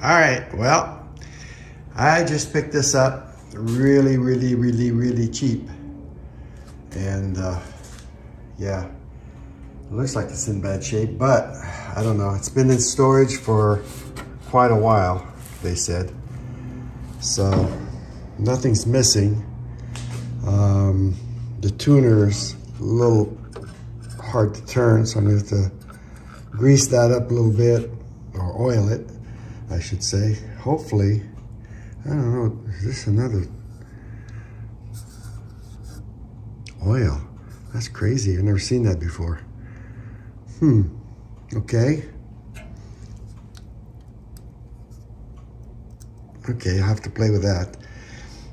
All right, well, I just picked this up really cheap. And yeah, it looks like it's in bad shape, but I don't know. It's been in storage for quite a while, they said. So nothing's missing. The tuner's a little hard to turn, so I'm gonna have to grease that up a little bit, or oil it, I should say. Hopefully, I don't know, is this another oil? That's crazy, I've never seen that before. Okay. Okay, I'll have to play with that.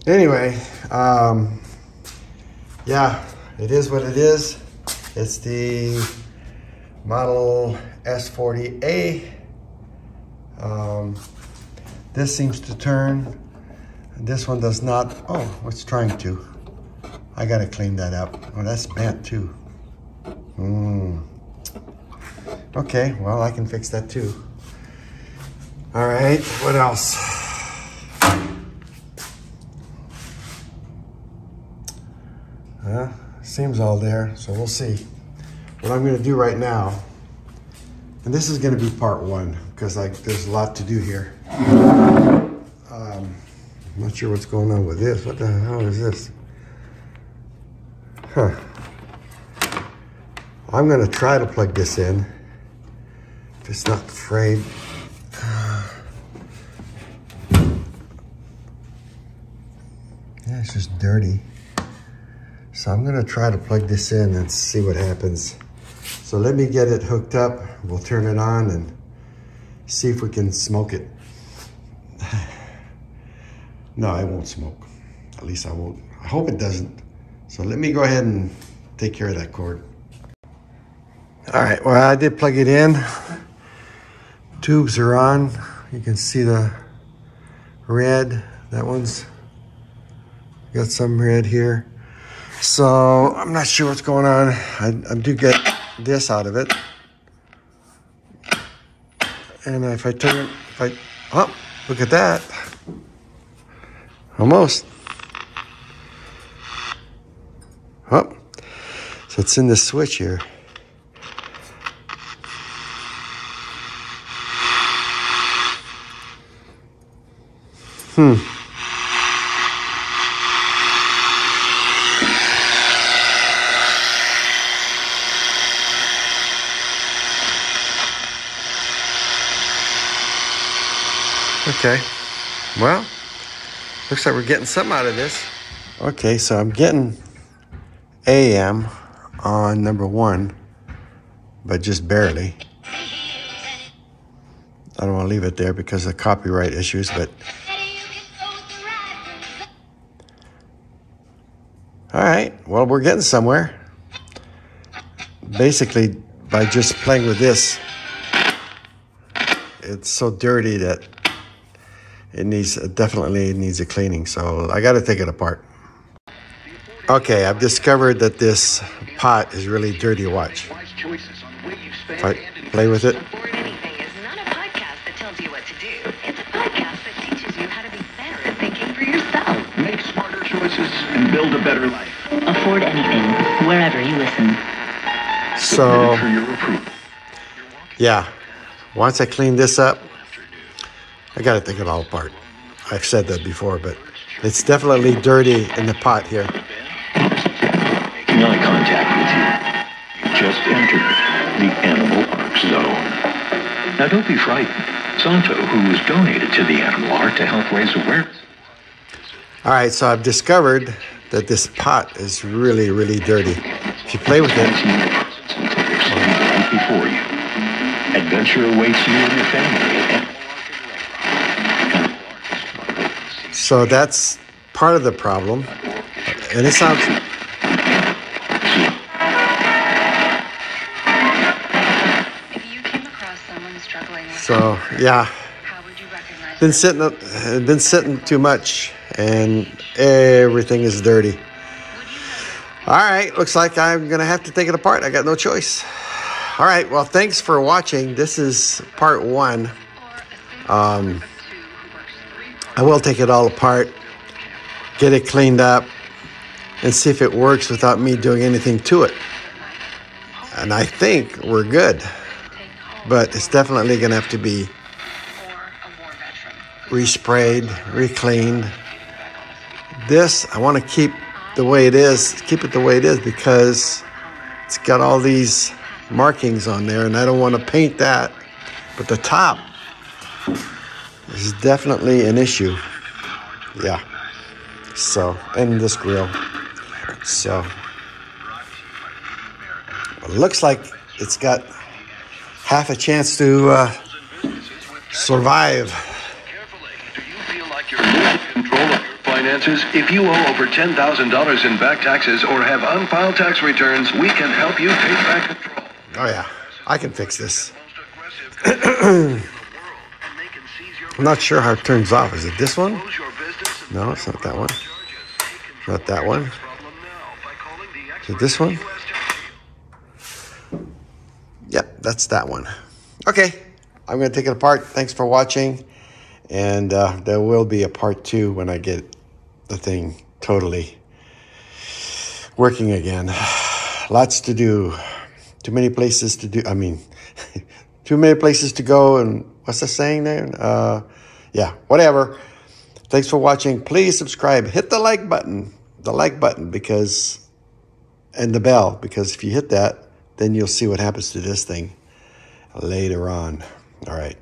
Anyway, yeah, it is what it is. It's the model S-40A. This seems to turn. This one does not. Oh, it's trying to. I gotta clean that up. Oh, that's bent too. Okay, well, I can fix that too. All right, what else? Seems all there, so we'll see. What I'm gonna do right now, and this is gonna be part one, because there's a lot to do here. I'm not sure what's going on with this. What the hell is this? Huh. I'm gonna try to plug this in, if it's not frayed. Yeah, it's just dirty. So I'm gonna try to plug this in and see what happens. So let me get it hooked up. We'll turn it on and see if we can smoke it. No, I won't smoke. At least I won't. I hope it doesn't. So let me go ahead and take care of that cord. All right, well, I did plug it in. Tubes are on. You can see the red. That one's got some red here. So I'm not sure what's going on. I do get this out of it. And if I turn, oh, look at that. Almost. Oh, so it's in the switch here. Okay, well, looks like we're getting something out of this. Okay, so I'm getting AM on number 1, but just barely. I don't want to leave it there because of copyright issues, but. All right, well, we're getting somewhere. Basically, by just playing with this, it's so dirty that it definitely needs a cleaning, so I got to take it apart. Okay, I've discovered that this pot is really dirty to watch. If I play with it. Afford Anything is not a podcast that tells you what to do. It's a podcast that teaches you how to be better at thinking for yourself. Make smarter choices and build a better life. Afford Anything, wherever you listen. So, yeah, once I clean this up, I gotta take it all apart. I've said that before, but it's definitely dirty in the pot here. Making eye contact with you. You just entered the Animal Ark Zone. Now don't be frightened. Santo, who was donated to the Animal Ark to help raise awareness. All right, so I've discovered that this pot is really dirty. If you play with it, right before you. Adventure awaits you and your family. so that's part of the problem. And it sounds. If you came across someone struggling with So yeah, how would you recognize been sitting too much, and everything is dirty. All right, looks like I'm gonna have to take it apart. I got no choice. All right, well, thanks for watching. This is part 1. I will take it all apart, get it cleaned up, and see if it works without me doing anything to it. And I think we're good, but it's definitely going to have to be resprayed, recleaned. This, I want to keep the way it is, because it's got all these markings on there, and I don't want to paint that. But the top is definitely an issue. Yeah. So, and this grill. So, it looks like it's got half a chance to survive. Do you feel like you're losing control of your finances? If you owe over $10,000 in back taxes or have unfiled tax returns, we can help you take back control. Oh yeah, I can fix this. I'm not sure how it turns off. Is it this one? No, it's not that one. Not that one. Is it this one? Yep, that's that one. Okay, I'm going to take it apart. Thanks for watching. And there will be a part 2 when I get the thing totally working again. Lots to do. Too many places to do. I mean, too many places to go. And what's the saying there? Yeah, whatever. Thanks for watching. Please subscribe. Hit the like button. Because, and the bell, because if you hit that, then you'll see what happens to this thing later on. All right.